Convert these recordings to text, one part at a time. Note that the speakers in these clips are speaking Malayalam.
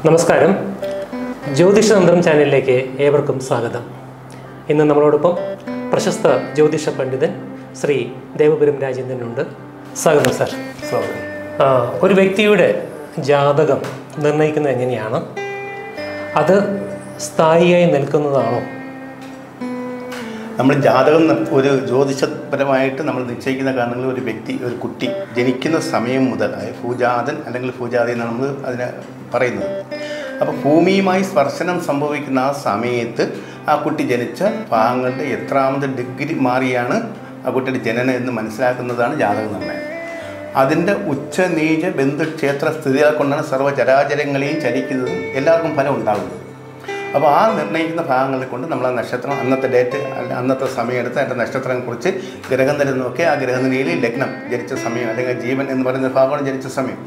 നമസ്കാരം. ജ്യോതിഷതന്ത്രം ചാനലിലേക്ക് ഏവർക്കും സ്വാഗതം. ഇന്ന് നമ്മളോടൊപ്പം പ്രശസ്ത ജ്യോതിഷ പണ്ഡിതൻ ശ്രീ ദേവപുരം രാജേന്ദ്രനുണ്ട്. സ്വാഗതം സാർ. സ്വാഗതം. ഒരു വ്യക്തിയുടെ ജാതകം നിർണ്ണയിക്കുന്നത് എങ്ങനെയാണ്? അത് സ്ഥായിയായി നിൽക്കുന്നതാണോ? നമ്മൾ ജാതകം ഒരു ജ്യോതിഷപരമായിട്ട് നമ്മൾ നിശ്ചയിക്കുന്ന കാരണങ്ങൾ ഒരു വ്യക്തി, ഒരു കുട്ടി ജനിക്കുന്ന സമയം മുതൽ, ഭൂജാതൻ അല്ലെങ്കിൽ ഭൂജാതി എന്നാണ് നമ്മൾ അതിനെ പറയുന്നത്. അപ്പോൾ ഭൂമിയുമായി സ്പർശനം സംഭവിക്കുന്ന ആ സമയത്ത് ആ കുട്ടി ജനിച്ച ഭാഗങ്ങളുടെ എത്രാമത് ഡിഗ്രി മാറിയാണ് ആ കുട്ടിയുടെ ജനനം എന്ന് മനസ്സിലാക്കുന്നതാണ് ജാതക നിർണ്ണയം. അതിൻ്റെ ഉച്ച നീച ബന്ധുക്ഷേത്ര സ്ഥിതികളെ കൊണ്ടാണ് സർവ്വചരാചരങ്ങളെയും ചലിക്കുന്നതും എല്ലാവർക്കും ഫലം ഉണ്ടാകുന്നത്. അപ്പോൾ ആ നിർണ്ണയിക്കുന്ന ഭാഗങ്ങളെ കൊണ്ട് നമ്മൾ ആ നക്ഷത്രം, അന്നത്തെ ഡേറ്റ്, അന്നത്തെ സമയം എടുത്ത് അതിൻ്റെ നക്ഷത്രം കുറിച്ച് ഗ്രഹനില നോക്കി ആ ഗ്രഹനിലയിൽ ലഗ്നം, ജനിച്ച സമയം അല്ലെങ്കിൽ ജീവൻ എന്ന് പറയുന്ന ഭാഗമാണ് ജനിച്ച സമയം,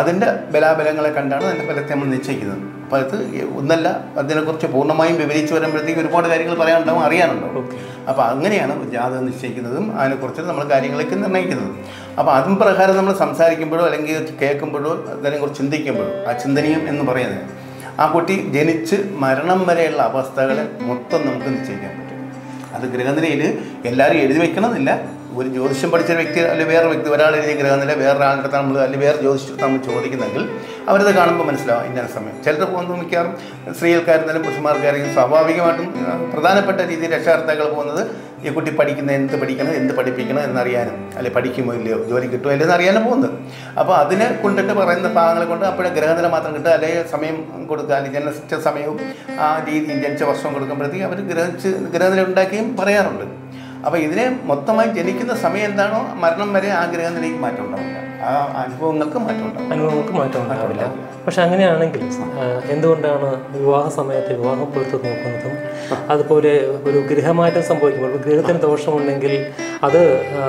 അതിൻ്റെ ബലാബലങ്ങളെ കണ്ടാണ് അതിൻ്റെ ഫലത്തെ നമ്മൾ നിശ്ചയിക്കുന്നത്. അപ്പോൾ അത് ഒന്നല്ല, അതിനെക്കുറിച്ച് പൂർണ്ണമായും വിവരിച്ച് വരുമ്പോഴത്തേക്ക് ഒരുപാട് കാര്യങ്ങൾ പറയാനുണ്ടാവും, അറിയാനുണ്ടാവും. അപ്പോൾ അങ്ങനെയാണ് ജാതകം നിശ്ചയിക്കുന്നതും അതിനെക്കുറിച്ച് നമ്മൾ കാര്യങ്ങളൊക്കെ നിർണ്ണയിക്കുന്നതും. അപ്പോൾ അതും പ്രകാരം നമ്മൾ സംസാരിക്കുമ്പോഴോ അല്ലെങ്കിൽ കേൾക്കുമ്പോഴോ അതിനെക്കുറിച്ച് ചിന്തിക്കുമ്പോഴോ ആ ചിന്തനീയം എന്ന് പറയുന്നത് ആ കുട്ടി ജനിച്ച് മരണം വരെയുള്ള അവസ്ഥകളെ മൊത്തം നമുക്ക് നിശ്ചയിക്കാൻ പറ്റും. അത് ഗ്രഹനിലയിൽ എല്ലാവരും എഴുതി വയ്ക്കണമെന്നില്ല. ഒരു ജ്യോതിഷം പഠിച്ച വ്യക്തി അല്ലെങ്കിൽ വേറെ വ്യക്തി, ഒരാൾ എഴുതിയ ഗ്രഹനില വേറൊരാളുടെ അടുത്ത് നമ്മൾ അല്ലെങ്കിൽ വേറെ ജ്യോതിഷത്തെ നമ്മൾ ചോദിക്കുന്നെങ്കിൽ അവരത് കാണുമ്പോൾ മനസ്സിലാവും ഇന്ന സമയം. ചിലർ പോകുന്നത് മിക്കവാറും സ്ത്രീകൾക്കായിരുന്നാലും പുരുഷന്മാർക്കാരെങ്കിലും സ്വാഭാവികമായിട്ടും പ്രധാനപ്പെട്ട രീതിയിൽ രക്ഷാകർത്താക്കൾ പോകുന്നത് ഈ കുട്ടി പഠിക്കുന്ന എന്ത് പഠിക്കണം, എന്ത് പഠിപ്പിക്കണം എന്നറിയാനും, അല്ലെങ്കിൽ പഠിക്കുമോ ഇല്ലയോ, ജോലി കിട്ടുമോ ഇല്ലയോ എന്നറിയാനും പോകുന്നത്. അപ്പോൾ അതിനെ കൊണ്ടിട്ട് പറയുന്ന ഭാഗങ്ങളെ കൊണ്ട് അപ്പോഴേ ഗ്രഹനില മാത്രം കിട്ടുക, അല്ലെങ്കിൽ സമയം കൊടുക്കുക, അല്ലെങ്കിൽ ജനിച്ച സമയവും ആ രീതിയും ജനിച്ച വർഷവും കൊടുക്കുമ്പോഴത്തേക്ക് അവർ ഗ്രഹനില ഉണ്ടാക്കിയും പറയാറുണ്ട്. അപ്പോൾ ഇതിനെ മൊത്തമായി ജനിക്കുന്ന സമയം എന്താണോ മരണം വരെ ആ ഗ്രഹനിലയ്ക്ക് മാറ്റം ഉണ്ടാവില്ല, ആ അനുഭവങ്ങൾക്ക് മാറ്റം ഉണ്ടാവില്ല. പക്ഷെ അങ്ങനെയാണെങ്കിൽ എന്തുകൊണ്ടാണ് വിവാഹ സമയത്ത് വിവാഹം പൊരുത്തം നോക്കുന്നതും അതുപോലെ ഒരു ഗൃഹമാറ്റം സംഭവിക്കുമ്പോൾ ഗൃഹത്തിന് ദോഷമുണ്ടെങ്കിൽ അത് ആ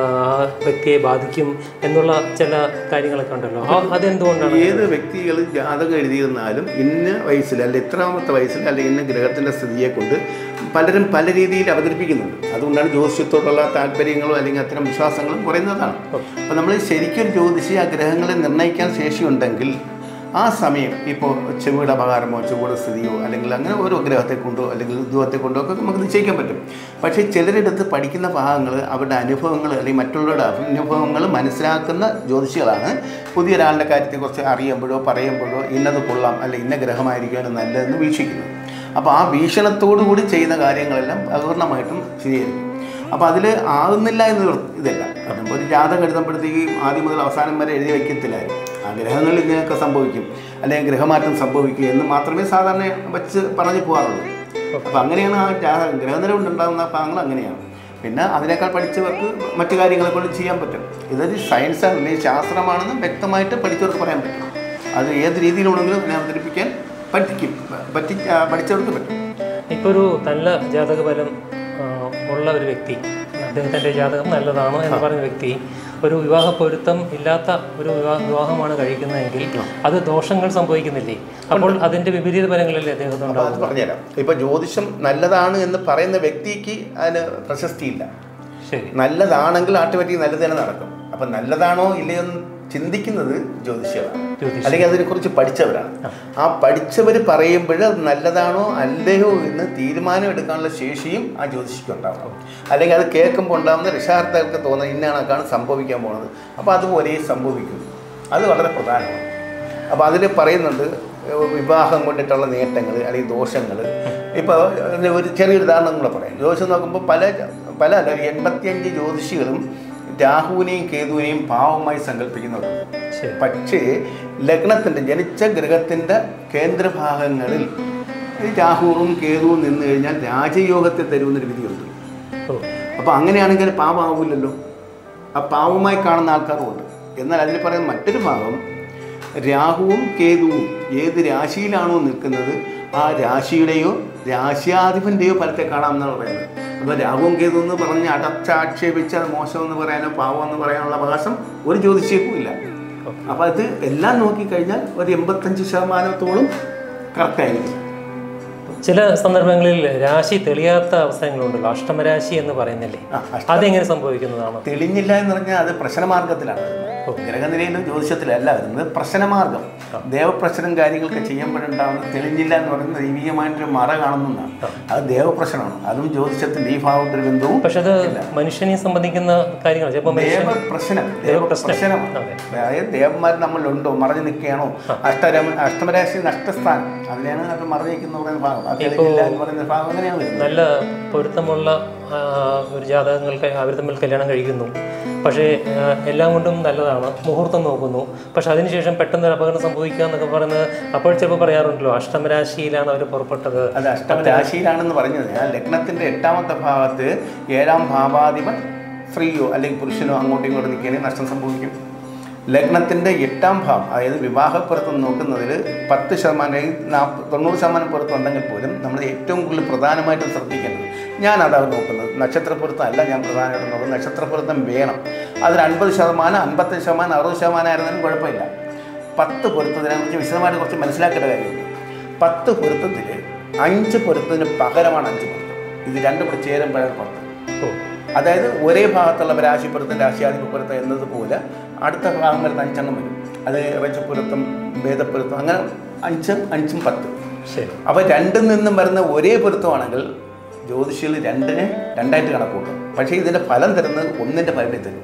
വ്യക്തിയെ ബാധിക്കും എന്നുള്ള ചില കാര്യങ്ങളൊക്കെ ഉണ്ടല്ലോ, അതെന്തുകൊണ്ടാണ്? ഏത് വ്യക്തികൾ ജാതകം എഴുതിയിരുന്നാലും ഇന്ന വയസ്സിൽ അല്ലെങ്കിൽ എത്രാമത്തെ വയസ്സിൽ അല്ലെങ്കിൽ ഇന്ന ഗ്രഹത്തിൻ്റെ സ്ഥിതിയെ കൊണ്ട് പലരും പല രീതിയിൽ അവതരിപ്പിക്കുന്നുണ്ട്. അതുകൊണ്ടാണ് ജ്യോതിഷത്തോടുള്ള താല്പര്യങ്ങളും അല്ലെങ്കിൽ അത്തരം വിശ്വാസങ്ങളും കുറയുന്നതാണ്. അപ്പോൾ നമ്മൾ ശരിക്കും ജ്യോതിഷി ആ ഗ്രഹങ്ങളെ നിർണ്ണയിക്കാൻ ശേഷിയുണ്ടെങ്കിൽ ആ സമയം ഇപ്പോൾ ചെവിയുടെ അപകാരമോ ചെവിയുടെ സ്ഥിതിയോ അല്ലെങ്കിൽ അങ്ങനെ ഓരോ ഗ്രഹത്തെ കൊണ്ടോ അല്ലെങ്കിൽ ഉദ്യോഗത്തെ കൊണ്ടോ ഒക്കെ നമുക്ക് നിശ്ചയിക്കാൻ പറ്റും. പക്ഷേ ചിലരെടുത്ത് പഠിക്കുന്ന ഭാഗങ്ങൾ അവരുടെ അനുഭവങ്ങൾ അല്ലെങ്കിൽ മറ്റുള്ളവരുടെ അനുഭവങ്ങൾ മനസ്സിലാക്കുന്ന ജ്യോതിഷികളാണ് പുതിയൊരാളുടെ കാര്യത്തെക്കുറിച്ച് അറിയുമ്പോഴോ പറയുമ്പോഴോ ഇന്നത് കൊള്ളാം അല്ലെങ്കിൽ ഇന്ന ഗ്രഹമായിരിക്കുമല്ലോ നല്ലതെന്ന് വീക്ഷിക്കുന്നത്. അപ്പോൾ ആ വീക്ഷണത്തോടു കൂടി ചെയ്യുന്ന കാര്യങ്ങളെല്ലാം പൂർണ്ണമായിട്ടും ശരിയായിരിക്കും. അപ്പോൾ അതിൽ ആകുന്നില്ല എന്ന് ഇതല്ല. കാരണം ഒരു ജാതകം എഴുതുമ്പോഴത്തേക്ക് ആദ്യം മുതൽ അവസാനം വരെ എഴുതി വയ്ക്കത്തില്ലായിരുന്നു. ആ ഗ്രഹങ്ങളിൽ ഇങ്ങനെയൊക്കെ സംഭവിക്കും അല്ലെങ്കിൽ ഗ്രഹമാറ്റം സംഭവിക്കും എന്ന് മാത്രമേ സാധാരണ വെച്ച് പറഞ്ഞു പോകാറുള്ളൂ. അപ്പോൾ അങ്ങനെയാണ് ആ ഗ്രഹനില കൊണ്ടുണ്ടാകുന്ന ഭാഗങ്ങൾ അങ്ങനെയാണ്. പിന്നെ അതിനേക്കാൾ പഠിച്ചവർക്ക് മറ്റു കാര്യങ്ങളെ കൊണ്ട് ചെയ്യാൻ പറ്റും. ഇതൊരു സയൻസാണ് അല്ലെങ്കിൽ ശാസ്ത്രമാണെന്ന് വ്യക്തമായിട്ട് പഠിച്ചവർക്ക് പറയാൻ പറ്റും. അത് ഏത് രീതിയിലുണ്ടെങ്കിലും അതിനെ അവതരിപ്പിക്കാൻ പഠിച്ചവർക്ക് പറ്റും. ഇപ്പോൾ ഒരു നല്ല ജാതകബലം ഉള്ള ഒരു വ്യക്തി, അദ്ദേഹത്തിൻ്റെ ജാതകം നല്ലതാണ് എന്ന് പറഞ്ഞ വ്യക്തി ഒരു വിവാഹ പൊരുത്തം ഇല്ലാത്ത ഒരു വിവാഹമാണ് കഴിക്കുന്നതെങ്കിൽ അത് ദോഷങ്ങൾ സംഭവിക്കുന്നില്ലേ? അപ്പോൾ അതിൻ്റെ വിപരീത ഫലങ്ങളല്ലേ അദ്ദേഹത്തിന് ഉണ്ടാകുന്നത്? പറഞ്ഞുതരാം. ഇപ്പോൾ ജ്യോതിഷം നല്ലതാണ് എന്ന് പറയുന്ന വ്യക്തിക്ക് അതിന് പ്രശസ്തിയില്ല. ശരി, നല്ലതാണെങ്കിൽ ഓട്ടോമാറ്റിക് നല്ലത് തന്നെ നടക്കും. അപ്പം നല്ലതാണോ ഇല്ലയോ എന്ന് ചിന്തിക്കുന്നത് ജ്യോതിഷികളാണ്, അല്ലെങ്കിൽ അതിനെക്കുറിച്ച് പഠിച്ചവരാണ്. ആ പഠിച്ചവർ പറയുമ്പോൾ അത് നല്ലതാണോ അല്ലയോ എന്ന് തീരുമാനം എടുക്കാനുള്ള ശേഷിയും ആ ജ്യോതിഷിക്ക് ഉണ്ടാവണം. അല്ലെങ്കിൽ അത് കേൾക്കുമ്പോൾ ഉണ്ടാകുന്ന രക്ഷാകർത്താക്കൾക്ക് തോന്നുന്നത് ഇന്ന കണക്കാണ് സംഭവിക്കാൻ പോകുന്നത്, അപ്പോൾ അതുപോലെ സംഭവിക്കും. അത് വളരെ പ്രധാനമാണ്. അപ്പോൾ അതിൽ പറയുന്നുണ്ട് വിവാഹം കൊണ്ടിട്ടുള്ള നേട്ടങ്ങൾ അല്ലെങ്കിൽ ദോഷങ്ങൾ. ഇപ്പോൾ ഒരു ചെറിയൊരു ഉദാഹരണം കൂടെ പറയാം. ജ്യോതിഷം നോക്കുമ്പോൾ പല 85 ജ്യോതിഷികളും രാഹുവിനെയും കേതുവിനെയും പാവമായി സങ്കല്പിക്കുന്നവരുണ്ട്. പക്ഷേ ലഗ്നത്തിൻ്റെ ജനിച്ച ഗ്രഹത്തിൻ്റെ കേന്ദ്രഭാഗങ്ങളിൽ രാഹുവും കേതുവും നിന്ന് കഴിഞ്ഞാൽ രാജയോഗത്തെ തരുമെന്നൊരു വിധിയുണ്ട്. അപ്പോൾ അങ്ങനെയാണെങ്കിൽ പാവമാവില്ലല്ലോ. ആ പാവമായി കാണുന്ന ആൾക്കാരുമുണ്ട്. എന്നാൽ അതിൽ പറയുന്ന മറ്റൊരു ഭാഗം രാഹുവും കേതുവും ഏത് രാശിയിലാണോ നിൽക്കുന്നത് ആ രാശിയുടെയോ രാശ്യാധിപൻ്റെയോ ഫലത്തെ കാണാമെന്നാണ് പറയുന്നത്. അപ്പോൾ രാഹുവും കേതു എന്ന് പറഞ്ഞ് അടച്ചാക്ഷേപിച്ച് അത് മോശമെന്ന് പറയാനോ പാവമെന്ന് പറയാനുള്ള അവകാശം ഒരു ജ്യോതിഷിക്കും ഇല്ല. അപ്പോൾ അത് എല്ലാം നോക്കിക്കഴിഞ്ഞാൽ ഒരു 85% കറക്റ്റായിരിക്കും. ചില സന്ദർഭങ്ങളിൽ രാശി തെളിയാത്ത അവസരങ്ങളുണ്ടല്ലോ, അഷ്ടമരാശി എന്ന് പറയുന്നില്ലേ, അതെങ്ങനെ സംഭവിക്കുന്നതാണ്? തെളിഞ്ഞില്ല എന്ന് പറഞ്ഞാൽ അത് പ്രശ്നമാർഗത്തിലാണ്. ഗ്രഹനിലയിലും ജ്യോതിഷത്തിലല്ല വരുന്നത്. പ്രശ്നമാർഗം ദേവപ്രശ്നം കാര്യങ്ങളൊക്കെ ചെയ്യുമ്പോഴുണ്ടാകുന്ന തെളിഞ്ഞില്ല എന്ന് പറയുന്നത് ദൈവികമായിട്ടൊരു മറ കാണുന്നതാണ്. അത് ദേവപ്രശ്നമാണ്. അതും ജ്യോതിഷത്തിൻ്റെ ഈ ഭാവത്തിൽ ബന്ധവും. പക്ഷെ അത് മനുഷ്യനെ സംബന്ധിക്കുന്ന കാര്യങ്ങൾ ദേവപ്രശ്നമാണ്. അതായത് ദേവന്മാർ നമ്മളുണ്ടോ, മറഞ്ഞു നിൽക്കുകയാണോ, അഷ്ടമരാശി നഷ്ടസ്ഥാനം, അതിനെയാണ് അത് മറഞ്ഞിരിക്കുന്ന പറയുന്ന ഭാഗം. അത് തെളിഞ്ഞില്ല എന്ന് പറയുന്ന ഭാഗം അങ്ങനെയാണ് വരുന്നത്. നല്ല പൊരുത്തമുള്ള ഒരു ജാതകങ്ങൾക്ക് അവർ തമ്മിൽ കല്യാണം കഴിക്കുന്നു, പക്ഷേ എല്ലാം കൊണ്ടും നല്ലതാണ്, മുഹൂർത്തം നോക്കുന്നു, പക്ഷെ അതിനുശേഷം പെട്ടെന്ന് ഒരു അപകടം സംഭവിക്കുക എന്നൊക്കെ പറയുന്നത് അപ്പോൾ ചിലപ്പോൾ പറയാറുണ്ടല്ലോ അഷ്ടമരാശിയിലാണ് അവർ പുറപ്പെട്ടത്. അത് അഷ്ടമരാശിയിലാണെന്ന് പറഞ്ഞത് ഞാൻ ലഗ്നത്തിൻ്റെ 8ാമത്തെ ഭാഗത്ത് 7ാം ഭാവാധിപൻ സ്ത്രീയോ അല്ലെങ്കിൽ പുരുഷനോ അങ്ങോട്ടും ഇങ്ങോട്ടും നിൽക്കുകയാണെങ്കിൽ നഷ്ടം സംഭവിക്കും. ലഗ്നത്തിൻ്റെ 8ാം ഭാവം, അതായത് വിവാഹപ്പുറത്ത് നോക്കുന്നതിൽ 10% 90% പുറത്തുണ്ടെങ്കിൽ പോലും നമ്മൾ ഏറ്റവും കൂടുതൽ പ്രധാനമായിട്ടും ശ്രദ്ധിക്കേണ്ടത്, ഞാൻ അതാണ് നോക്കുന്നത്, നക്ഷത്രപ്പൊരുത്തമല്ല ഞാൻ പ്രധാനമായിട്ടും നോക്കുന്നത്. നക്ഷത്രപ്പൊരുത്തം വേണം. അതിൽ 50%, 55%, 60% ആയിരുന്നാലും കുഴപ്പമില്ല. 10 പൊരുത്തത്തിനെക്കുറിച്ച് വിശദമായിട്ട് കുറച്ച് മനസ്സിലാക്കേണ്ട കാര്യമുണ്ട്. 10 പൊരുത്തത്തിൽ 5 പൊരുത്തത്തിന് പകരമാണ് 5 പൊരുത്തം. ഇത് രണ്ടും കൂടെ ചേരുമ്പോഴാണ് 10. അതായത് ഒരേ ഭാഗത്തുള്ള രാശിപ്പൊരുത്തം, രാശിയാധിപപ്പൊരുത്തം എന്നതുപോലെ അടുത്ത ഭാഗം വരുന്ന 5 എണ്ണം വരും. അത് രജപ്പൊരുത്തം, ഭേദപ്പൊരുത്തം, അങ്ങനെ 5, 5, 10. ശരി. അപ്പോൾ രണ്ടിൽ നിന്നും വരുന്ന ഒരേ പൊരുത്തമാണെങ്കിൽ ജ്യോതിഷികൾ 2-നെ 2ആയിട്ട് കണക്കൂട്ടും. പക്ഷേ ഇതിൻ്റെ ഫലം തരുന്നത് 1ൻ്റെ പരിധി തരും.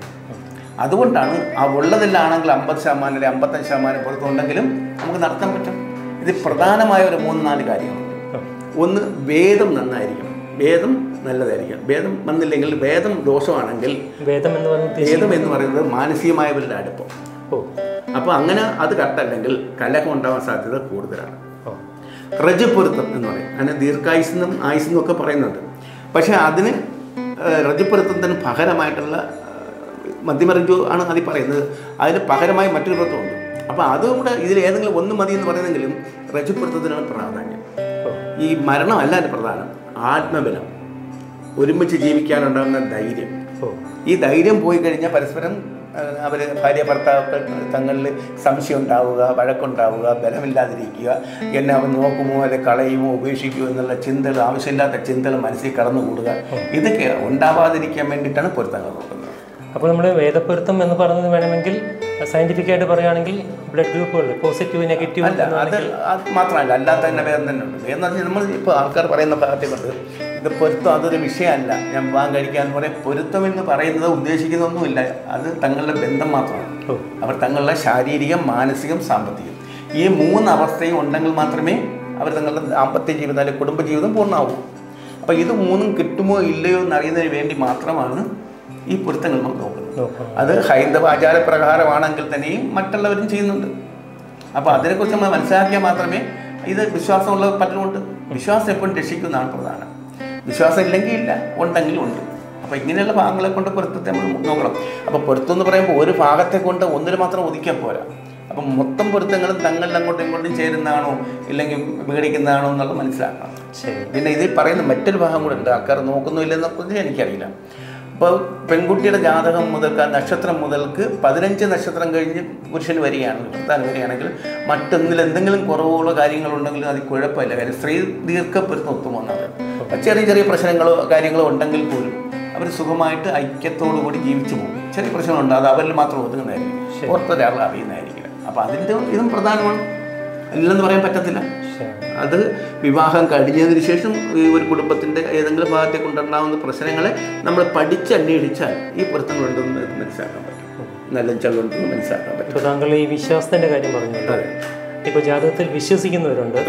അതുകൊണ്ടാണ് ആ ഉള്ളതിലാണെങ്കിൽ 50% അല്ലെങ്കിൽ 55% പൊരുത്തമുണ്ടെങ്കിലും നമുക്ക് നടത്താൻ പറ്റും. ഇത് പ്രധാനമായ ഒരു 3-4 കാര്യങ്ങളുണ്ട്. ഒന്ന്, വേദം നന്നായിരിക്കണം. വേദം നല്ലതായിരിക്കണം. വേദം വന്നില്ലെങ്കിൽ, വേദം ദോഷമാണെങ്കിൽ, വേദം എന്ന് പറയുന്നത് മാനസികമായവരുടെ അടുപ്പം. അപ്പോൾ അങ്ങനെ അത് കട്ടല്ലെങ്കിൽ കലഹം ഉണ്ടാവാൻ സാധ്യത കൂടുതലാണ്. രജപ്പൊരുത്തം എന്ന് പറയും. അതിന് ദീർഘായുസ്സെന്നും ആയുസ്സെന്നും ഒക്കെ പറയുന്നുണ്ട്. പക്ഷേ അതിന് രജപ്പൊരുത്തത്തിന് പകരമായിട്ടുള്ള മധ്യമരജു ആണ് അതിൽ പറയുന്നത്. അതിന് പകരമായി മറ്റൊരു പൊരുത്തമുണ്ട്. അപ്പോൾ അതുകൂടെ ഇതിൽ ഏതെങ്കിലും ഒന്ന് മതി എന്ന് പറയുന്നെങ്കിലും രജപ്പൊരുത്തത്തിനാണ് പ്രാധാന്യം. ഈ മരണമല്ല അതിന് പ്രധാനം, ആത്മബലം, ഒരുമിച്ച് ജീവിക്കാനുണ്ടാകുന്ന ധൈര്യം. ഈ ധൈര്യം പോയി കഴിഞ്ഞാൽ പരസ്പരം അവർ ഭാര്യ ഭർത്താക്കൾ തങ്ങളിൽ സംശയം ഉണ്ടാവുക, വഴക്കുണ്ടാവുക, ബലമില്ലാതിരിക്കുക, എന്നെ അവൻ നോക്കുമോ അല്ലെങ്കിൽ കളയുമോ ഉപേക്ഷിക്കുമോ എന്നുള്ള ചിന്തകൾ, ആവശ്യമില്ലാത്ത ചിന്തകൾ മനസ്സിൽ കടന്നുകൂടുക, ഇതൊക്കെ ഉണ്ടാവാതിരിക്കാൻ വേണ്ടിയിട്ടാണ് പൊരുത്തങ്ങൾ നോക്കുന്നത്. അപ്പോൾ നമ്മൾ വേദപ്പൊരുത്തം എന്ന് പറയുന്നത് വേണമെങ്കിൽ സയൻറ്റിഫിക്കായിട്ട് പറയുകയാണെങ്കിൽ ബ്ലഡ് ഗ്രൂപ്പുകൾ പോസിറ്റീവ്, നെഗറ്റീവ് അല്ല, അത് മാത്രമല്ല, അല്ലാത്ത തന്നെ വേദം തന്നെ ഉണ്ട്. എന്ന് പറഞ്ഞാൽ നമ്മൾ ഇപ്പോൾ ആൾക്കാർ പറയുന്ന ഭാഗത്തെ കൊണ്ട് ഇത് പൊരുത്തം അതൊരു വിഷയമല്ല, ഞാൻ വിവാഹം കഴിക്കാൻ പറയും. പൊരുത്തം എന്ന് പറയുന്നത് ഉദ്ദേശിക്കുന്നൊന്നുമില്ല, അത് തങ്ങളുടെ ബന്ധം മാത്രമാണ്. അവർ തങ്ങളുടെ ശാരീരികം, മാനസികം, സാമ്പത്തികം, ഈ 3 അവസ്ഥയും ഉണ്ടെങ്കിൽ മാത്രമേ അവർ തങ്ങളുടെ ദാമ്പത്യ ജീവിതം അല്ലെങ്കിൽ കുടുംബജീവിതം പൂർണ്ണമാവൂ. അപ്പോൾ ഇത് 3ഉം കിട്ടുമോ ഇല്ലയോ എന്നറിയുന്നതിന് വേണ്ടി മാത്രമാണ് ഈ പൊരുത്തങ്ങൾ നമ്മൾ നോക്കുന്നത്. അത് ഹൈന്ദവ ആചാരപ്രകാരമാണെങ്കിൽ തന്നെയും മറ്റുള്ളവരും ചെയ്യുന്നുണ്ട്. അപ്പോൾ അതിനെക്കുറിച്ച് നമ്മൾ മനസ്സിലാക്കിയാൽ മാത്രമേ ഇത് വിശ്വാസമുള്ള പലരുമുണ്ട്. വിശ്വാസം എപ്പോഴും രക്ഷിക്കുന്നതാണ് പ്രധാനം. വിശ്വാസം ഇല്ലെങ്കിൽ ഇല്ല, ഉണ്ടെങ്കിലും ഉണ്ട്. അപ്പോൾ ഇങ്ങനെയുള്ള ഭാഗങ്ങളെ കൊണ്ട് പൊരുത്തത്തെ നമ്മൾ നോക്കണം. അപ്പോൾ പൊരുത്തം എന്ന് പറയുമ്പോൾ ഒരു ഭാഗത്തെ കൊണ്ട് ഒന്നിന് മാത്രം ഒതുക്കാൻ പോരാ. അപ്പം മൊത്തം പൊരുത്തങ്ങളും തങ്ങളിൽ അങ്ങോട്ടും ഇങ്ങോട്ടും ചേരുന്നതാണോ ഇല്ലെങ്കിൽ വിഘടിക്കുന്നതാണോ എന്നുള്ളത് മനസ്സിലാക്കണം. പിന്നെ ഇതിൽ പറയുന്ന മറ്റൊരു ഭാഗം കൂടെ ഉണ്ട്, ആൾക്കാർ നോക്കുന്നില്ലെന്നൊക്കെ എനിക്കറിയില്ല. അപ്പോൾ പെൺകുട്ടിയുടെ ജാതകം മുതൽക്ക്, നക്ഷത്രം മുതൽക്ക് 15 നക്ഷത്രം കഴിഞ്ഞ് പുരുഷന് വരികയാണെങ്കിൽ, ഭർത്താവിന് വരികയാണെങ്കിൽ, മറ്റൊന്നിൽ എന്തെങ്കിലും കുറവുകളോ കാര്യങ്ങളുണ്ടെങ്കിലും അത് കുഴപ്പമില്ല. കാര്യം സ്ത്രീ ദീർഘപ്പൊരുത്തം ഒത്തുപോകുന്നത്. ചെറിയ ചെറിയ പ്രശ്നങ്ങളോ കാര്യങ്ങളോ ഉണ്ടെങ്കിൽ പോലും അവർ സുഖമായിട്ട് ഐക്യത്തോടു കൂടി ജീവിച്ചു പോകും. ചെറിയ പ്രശ്നങ്ങളുണ്ട്, അത് അവരിൽ മാത്രം ഒതുങ്ങുന്നതായിരിക്കും, പുറത്തൊരാൾ അറിയുന്നതായിരിക്കില്ല. അപ്പോൾ അതിൻ്റെ ഇതും പ്രധാനമാണ്, ഇല്ലെന്ന് പറയാൻ പറ്റത്തില്ല. അത് വിവാഹം കഴിഞ്ഞതിന് ശേഷം ഈ ഒരു കുടുംബത്തിൻ്റെ ഏതെങ്കിലും ഭാഗത്തെ കൊണ്ടുണ്ടാകുന്ന പ്രശ്നങ്ങളെ നമ്മൾ പഠിച്ചന്വേഷിച്ചാൽ ഈ പൊരുത്തങ്ങളുണ്ടെന്ന് മനസ്സിലാക്കാൻ പറ്റും, നല്ല ചള്ളുണ്ടെന്ന് മനസ്സിലാക്കാൻ പറ്റും. ഇപ്പോൾ താങ്കൾ ഈ വിശ്വാസത്തിൻ്റെ കാര്യം പറഞ്ഞല്ലോ. ഇപ്പോൾ ജാതകത്തിൽ വിശ്വസിക്കുന്നവരുണ്ട്,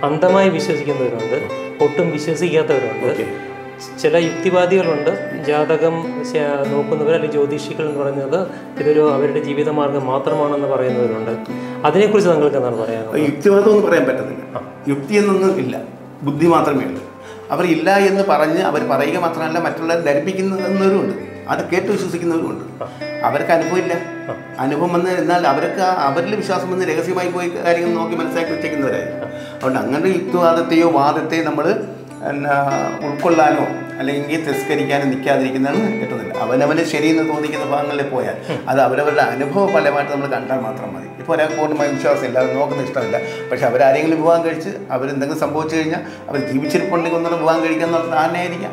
അന്ധമായി വിശ്വസിക്കുന്നവരുണ്ട്, ഒട്ടും വിശ്വസിക്കാത്തവരുണ്ട്. ചില യുക്തിവാദികളുണ്ട്, ജാതകം നോക്കുന്നവർ അല്ലെങ്കിൽ ജ്യോതിഷികൾ എന്ന് പറയുന്നത് ഇതൊരു അവരുടെ ജീവിതമാർഗം മാത്രമാണെന്ന് പറയുന്നവരുണ്ട്. അതിനെക്കുറിച്ച് താങ്കൾക്ക് എന്താണ് പറയാനുള്ളത്? യുക്തിവാദം ഒന്നും പറയാൻ പറ്റത്തില്ല. യുക്തി എന്നൊന്നും ഇല്ല, ബുദ്ധി മാത്രമേ ഉള്ളൂ. അവരില്ല എന്ന് പറഞ്ഞ് അവർ പറയുക മാത്രമല്ല, മറ്റുള്ളവരെ ധരിപ്പിക്കുന്നവരുമുണ്ട്, അത് കേട്ട് വിശ്വസിക്കുന്നവരുമുണ്ട്. അവർക്ക് അനുഭവമില്ല. അനുഭവം വന്ന് എന്നാൽ അവർക്ക് അവരിൽ വിശ്വാസം വന്ന് രഹസ്യമായി പോയി കാര്യങ്ങൾ നോക്കി മനസ്സിലാക്കി വെച്ചേക്കുന്നവരായിരുന്നു. അതുകൊണ്ട് അങ്ങനെ യുക്തിവാദത്തെയോ വാദത്തെയോ നമ്മൾ ഉൾക്കൊള്ളാനോ അല്ലെങ്കിൽ തിരസ്കരിക്കാനോ നിൽക്കാതിരിക്കുന്നതാണ് ഏറ്റവും നല്ലത്. അവനവന് ശരിയെന്ന് തോന്നിക്കുന്ന ഭാഗങ്ങളിൽ പോയാൽ അത് അവരവരുടെ അനുഭവ ഫലമായിട്ട് നമ്മൾ കണ്ടാൽ മാത്രം മതി. ഇപ്പോൾ ഒരാൾക്ക് പൂർണ്ണമായ വിശ്വാസമില്ല, അത് നോക്കുന്ന ഇഷ്ടമില്ല, പക്ഷെ അവരാരെങ്കിലും വിവാഹം കഴിച്ച് അവരെന്തെങ്കിലും സംഭവിച്ചു കഴിഞ്ഞാൽ അവർ ജീവിച്ചിരിപ്പുണ്ടെങ്കിൽ ഒന്നും വിവാഹം കഴിക്കുക എന്നുള്ള ധാരണയായിരിക്കാം.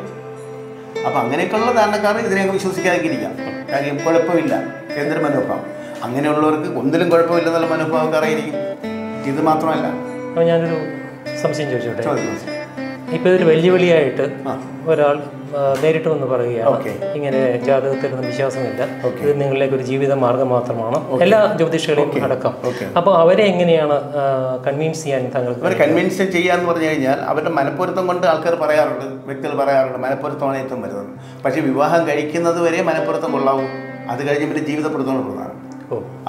അപ്പോൾ അങ്ങനെയൊക്കെയുള്ള ധാരണക്കാർ ഇതിനെയൊക്കെ വിശ്വസിക്കാതിരിക്കാം. കാര്യം കുഴപ്പമില്ല, കേന്ദ്ര മനോഭാവം. അങ്ങനെയുള്ളവർക്ക് ഒന്നിലും കുഴപ്പമില്ലെന്നുള്ള മനോഭാവക്കാരായിരിക്കും. ഇത് മാത്രമല്ല. അപ്പോൾ ഞാനൊരു സംശയം ചോദിച്ചോട്ടെ. ചോദിക്കും. ഇപ്പോൾ ഇതൊരു വെല്ലുവിളിയായിട്ട് ഒരാൾ നേരിട്ട് വന്ന് പറയുകയാണ്, ഇങ്ങനെ ജാതകത്തിലൊന്നും വിശ്വാസമില്ല, ഇത് നിങ്ങളിലേക്ക് ഒരു ജീവിത മാർഗം മാത്രമാണ്, എല്ലാ ജ്യോതിഷികളെയും അടക്കം. അപ്പോൾ അവരെ എങ്ങനെയാണ് കൺവിൻസ് ചെയ്യാൻ താങ്കൾക്ക്? അവർ കൺവിൻസ് ചെയ്യാന്ന് പറഞ്ഞു കഴിഞ്ഞാൽ അവരുടെ മനപ്പൊരുത്തം കൊണ്ട് ആൾക്കാർ പറയാറുണ്ട്, വ്യക്തികൾ പറയാറുണ്ട് മനപ്പൊരുത്തമാണ് ഏറ്റവും വരുന്നത്. പക്ഷേ വിവാഹം കഴിക്കുന്നത് വരെ മനപ്പൊരുത്തം കൊള്ളാവും, അത് കഴിഞ്ഞ് പിന്നെ ജീവിതപ്പെടുത്തമാണ് പ്രധാനം.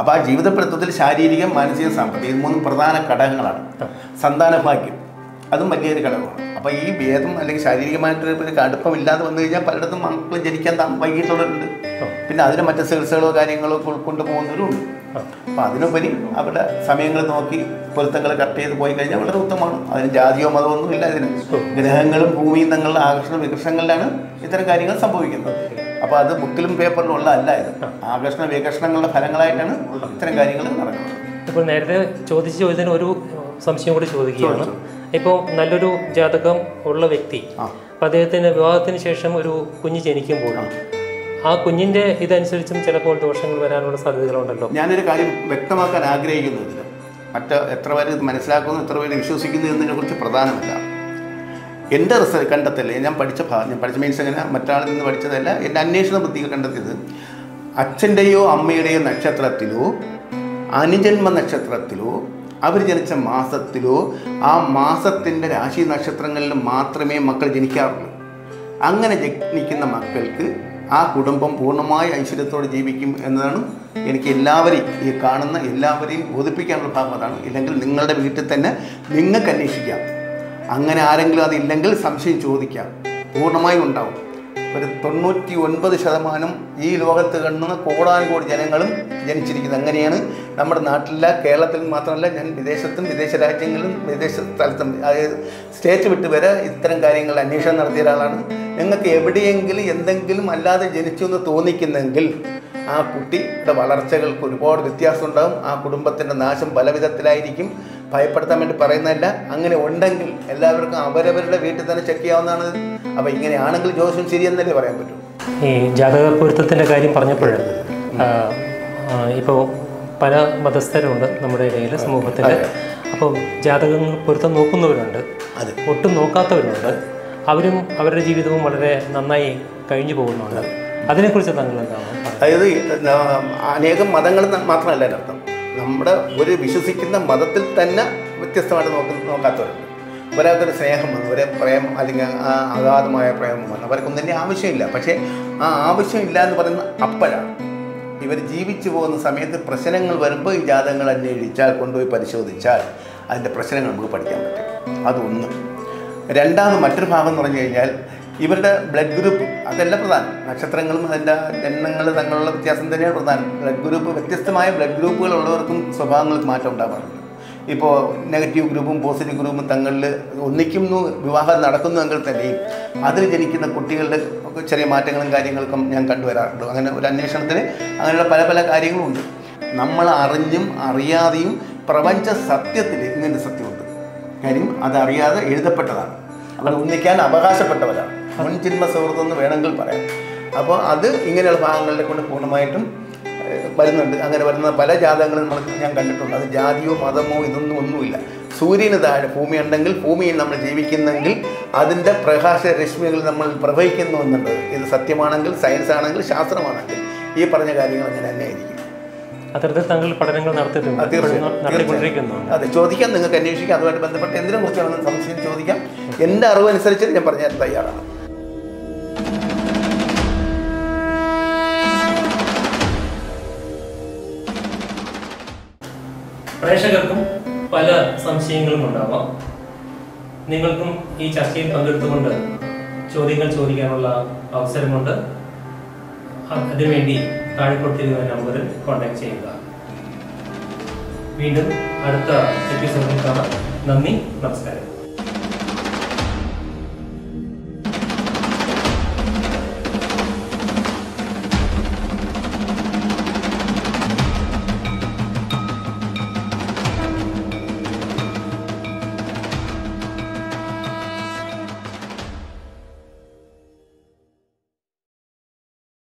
അപ്പോൾ ആ ജീവിതപ്പെടുത്തത്തിൽ ശാരീരികം, മാനസിക, സാമ്പത്തികം, ഇത് 3 പ്രധാന ഘടകങ്ങളാണ്. സന്താന ഭാഗ്യം അതും വലിയൊരു ഘടകമാണ്. അപ്പോൾ ഈ ഭേദം അല്ലെങ്കിൽ ശാരീരികമായിട്ടൊരു അടുപ്പമില്ലാതെ വന്നു കഴിഞ്ഞാൽ പലയിടത്തും മക്കൾ ജനിക്കാൻ വൈകിട്ടുള്ളവരുണ്ട്. പിന്നെ അതിന് മറ്റ് ചികിത്സകളോ കാര്യങ്ങളോ കൊണ്ടുപോകുന്നവരുണ്ട്. അപ്പോൾ അതിനുപരി അവരുടെ സമയങ്ങൾ നോക്കി പൊരുത്തങ്ങൾ കട്ട് ചെയ്ത് പോയി കഴിഞ്ഞാൽ വളരെ ഉത്തമമാണ്. അതിന് ജാതിയോ മതമോ ഒന്നും ഇല്ല. ഇതിന് ഗ്രഹങ്ങളും ഭൂമിയും തങ്ങളുടെ ആകർഷണ വികർഷങ്ങളിലാണ് ഇത്തരം കാര്യങ്ങൾ സംഭവിക്കുന്നത്. അപ്പോൾ അത് ബുക്കിലും പേപ്പറിലും ഉള്ള അല്ല, ഇത് ആകർഷണ വികർഷണങ്ങളുടെ ഫലങ്ങളായിട്ടാണ് ഇത്തരം കാര്യങ്ങൾ നടക്കുന്നത്. ഇപ്പോൾ നേരത്തെ ചോദിച്ചതിന് ഒരു സംശയം കൂടി ചോദിക്കുകയാണ്. ഇപ്പോൾ നല്ലൊരു ജാതകം ഉള്ള വ്യക്തി, അപ്പോൾ അദ്ദേഹത്തിൻ്റെ വിവാഹത്തിന് ശേഷം ഒരു കുഞ്ഞ് ജനിക്കുമ്പോൾ ആ കുഞ്ഞിൻ്റെ ഇതനുസരിച്ചും ചിലപ്പോൾ ദോഷങ്ങൾ വരാനുള്ള സാധ്യതകളുണ്ടല്ലോ. ഞാനൊരു കാര്യം വ്യക്തമാക്കാൻ ആഗ്രഹിക്കുന്നതിൽ എത്ര പേര് ഇത് മനസ്സിലാക്കുന്നു, എത്ര പേര് വിശ്വസിക്കുന്നു എന്നതിനെക്കുറിച്ച് പ്രധാനമല്ല. എൻ്റെ കണ്ടെത്തല്ലേ, ഞാൻ പഠിച്ച മീൻസ് അങ്ങനെ മറ്റാളിൽ നിന്ന് പഠിച്ചതല്ല, എൻ്റെ അന്വേഷണ ബുദ്ധികൾ കണ്ടെത്തിയത് അച്ഛൻ്റെയോ അമ്മയുടെയോ നക്ഷത്രത്തിലോ അനുജന്മ നക്ഷത്രത്തിലോ അവർ ജനിച്ച മാസത്തിലോ ആ മാസത്തിൻ്റെ രാശി നക്ഷത്രങ്ങളിൽ മാത്രമേ മക്കൾ ജനിക്കാറുള്ളൂ. അങ്ങനെ ജനിക്കുന്ന മക്കൾക്ക് ആ കുടുംബം പൂർണ്ണമായ ഐശ്വര്യത്തോടെ ജീവിക്കും എന്നതാണ് എനിക്ക് എല്ലാവരെയും, ഈ കാണുന്ന എല്ലാവരെയും ബോധിപ്പിക്കാനുള്ള ഭാഗം അതാണ്. ഇല്ലെങ്കിൽ നിങ്ങളുടെ വീട്ടിൽ തന്നെ നിങ്ങൾക്ക് അന്വേഷിക്കാം. അങ്ങനെ ആരെങ്കിലും അതില്ലെങ്കിൽ സംശയം ചോദിക്കാം, പൂർണ്ണമായും ഉണ്ടാവും. ഒരു 99% ഈ ലോകത്ത് കാണുന്ന കോടാനുകോടി ജനങ്ങളും ജനിച്ചിരിക്കുന്നത് അങ്ങനെയാണ്. നമ്മുടെ നാട്ടിലെ കേരളത്തിൽ മാത്രമല്ല, ഞാൻ വിദേശത്തും വിദേശ രാജ്യങ്ങളിലും വിദേശ സ്ഥലത്തും അതായത് സ്റ്റേറ്റ് വിട്ട് വരെ ഇത്തരം കാര്യങ്ങൾ അന്വേഷണം നടത്തിയ ഒരാളാണ്. നിങ്ങൾക്ക് എവിടെയെങ്കിലും എന്തെങ്കിലും അല്ലാതെ ജനിച്ചു എന്ന് തോന്നിക്കുന്നെങ്കിൽ ആ കുട്ടിയുടെ വളർച്ചകൾക്ക് ഒരുപാട് വ്യത്യാസം ഉണ്ടാകും. ആ കുടുംബത്തിൻ്റെ നാശം പല വിധത്തിലായിരിക്കും. ഭയപ്പെടുത്താൻ വേണ്ടി പറയുന്നതല്ല. അങ്ങനെ ഉണ്ടെങ്കിൽ എല്ലാവർക്കും അവരവരുടെ വീട്ടിൽ തന്നെ ചെക്ക് ചെയ്യാവുന്നതാണ്. അപ്പോൾ ഇങ്ങനെയാണെങ്കിൽ ജോസ്യം ശരിയെന്നല്ലേ പറയാൻ പറ്റും. ഈ ജാതക പൊരുത്തത്തിൻ്റെ കാര്യം പറഞ്ഞപ്പോൾ ഇപ്പോൾ പല മതസ്ഥരുണ്ട് നമ്മുടെ ഇടയിൽ, സമൂഹത്തിൽ. അപ്പോൾ ജാതകങ്ങൾ പൊരുത്തം നോക്കുന്നവരുണ്ട്, ഒട്ടും നോക്കാത്തവരുണ്ട്. അവരും അവരുടെ ജീവിതവും വളരെ നന്നായി കഴിഞ്ഞു പോകുന്നുണ്ട്. അതിനെക്കുറിച്ച് താങ്കൾ എന്താണ്? അതായത് അനേകം മതങ്ങൾ മാത്രമല്ല അർത്ഥം, നമ്മുടെ ഒരു വിശ്വസിക്കുന്ന മതത്തിൽ തന്നെ വ്യത്യസ്തമായിട്ട് നോക്കാത്തവരുണ്ട്. ഒരാൾക്കൊരു സ്നേഹം വന്നു, ഒരേ പ്രേമം അല്ലെങ്കിൽ അഗാധമായ പ്രേമം വന്നു, അവർക്കൊന്നും തന്നെ ആവശ്യമില്ല. പക്ഷേ ആ ആവശ്യമില്ല എന്ന് പറയുന്ന അപ്പോഴാണ് ഇവർ ജീവിച്ചു പോകുന്ന സമയത്ത് പ്രശ്നങ്ങൾ വരുമ്പോൾ ഈ ജാതകങ്ങൾ അന്വേഷിച്ചാൽ, കൊണ്ടുപോയി പരിശോധിച്ചാൽ അതിൻ്റെ പ്രശ്നങ്ങൾ നമുക്ക് പഠിക്കാൻ പറ്റും. അതൊന്ന്. രണ്ടാമത് മറ്റൊരു ഭാഗം എന്ന് പറഞ്ഞു കഴിഞ്ഞാൽ ഇവരുടെ ബ്ലഡ് ഗ്രൂപ്പ്, അതല്ല പ്രധാനം. നക്ഷത്രങ്ങളും അതിൻ്റെ എണ്ണങ്ങൾ തങ്ങളുള്ള വ്യത്യാസം തന്നെയാണ് പ്രധാനം. ബ്ലഡ് ഗ്രൂപ്പ്, വ്യത്യസ്തമായ ബ്ലഡ് ഗ്രൂപ്പുകളുള്ളവർക്കും സ്വഭാവങ്ങൾക്ക് മാറ്റം ഉണ്ടാകാറുണ്ട്. ഇപ്പോൾ നെഗറ്റീവ് ഗ്രൂപ്പും പോസിറ്റീവ് ഗ്രൂപ്പും തങ്ങളിൽ ഒന്നിക്കുന്നു വിവാഹം നടക്കുന്നുവെങ്കിൽ തന്നെയും അതിൽ ജനിക്കുന്ന കുട്ടികളുടെ ചെറിയ മാറ്റങ്ങളും കാര്യങ്ങൾക്കും ഞാൻ കണ്ടുവരാറുണ്ട്. അങ്ങനെ ഒരു അന്വേഷണത്തിൽ അങ്ങനെയുള്ള പല പല കാര്യങ്ങളുമുണ്ട്. നമ്മൾ അറിഞ്ഞും അറിയാതെയും പ്രപഞ്ച സത്യത്തിൽ ഇങ്ങനൊരു സത്യമുണ്ട്. കാര്യം അതറിയാതെ എഴുതപ്പെട്ടതാണ്. അവർ ഒന്നിക്കാൻ അവകാശപ്പെട്ടവരാണ്. മുൻജന്മ സുഹൃത്ത് എന്ന് വേണമെങ്കിൽ പറയാം. അപ്പോൾ അത് ഇങ്ങനെയുള്ള ഭാഗങ്ങളിലെ കൊണ്ട് പൂർണ്ണമായിട്ടും വരുന്നുണ്ട്. അങ്ങനെ വരുന്ന പല ജാതകങ്ങളും ഞാൻ കണ്ടിട്ടുണ്ട്. അത് ജാതിയോ മതമോ ഇതൊന്നും ഒന്നുമില്ല. സൂര്യന് താഴെ ഭൂമി ഉണ്ടെങ്കിൽ ഭൂമിയിൽ നമ്മൾ ജീവിക്കുന്നെങ്കിൽ അതിൻ്റെ പ്രകാശരശ്മികൾ നമ്മൾ പ്രവഹിക്കുന്നു എന്നുണ്ട്. ഇത് സത്യമാണെങ്കിൽ, സയൻസ് ആണെങ്കിൽ, ശാസ്ത്രമാണെങ്കിൽ ഈ പറഞ്ഞ കാര്യങ്ങൾ അങ്ങനെ തന്നെ ആയിരിക്കും. അത്തരത്തിൽ താങ്കൾ പഠനങ്ങൾ നടത്തിയിട്ടുണ്ട്? അതെ, ചോദിക്കാം, നിങ്ങൾക്ക് അന്വേഷിക്കാം. അതുമായിട്ട് ബന്ധപ്പെട്ട് എന്തിനെ കുറിച്ചാണെന്ന് സംശയം ചോദിക്കാം. എൻ്റെ അറിവനുസരിച്ച് ഞാൻ പറഞ്ഞാൽ തയ്യാറാണ്. പ്രേക്ഷകർക്കും പല സംശയങ്ങളും ഉണ്ടാവാം. നിങ്ങൾക്കും ഈ ചർച്ചയിൽ പങ്കെടുത്തുകൊണ്ട് ചോദ്യങ്ങൾ ചോദിക്കാനുള്ള അവസരമുണ്ട്. അതിനുവേണ്ടി താഴെ കൊടുത്തിരിക്കുന്ന നമ്പറിൽ കോൺടാക്ട് ചെയ്യുക. വീണ്ടും അടുത്ത എപ്പിസോഡിൽ കാണാം. നന്ദി, നമസ്കാരം.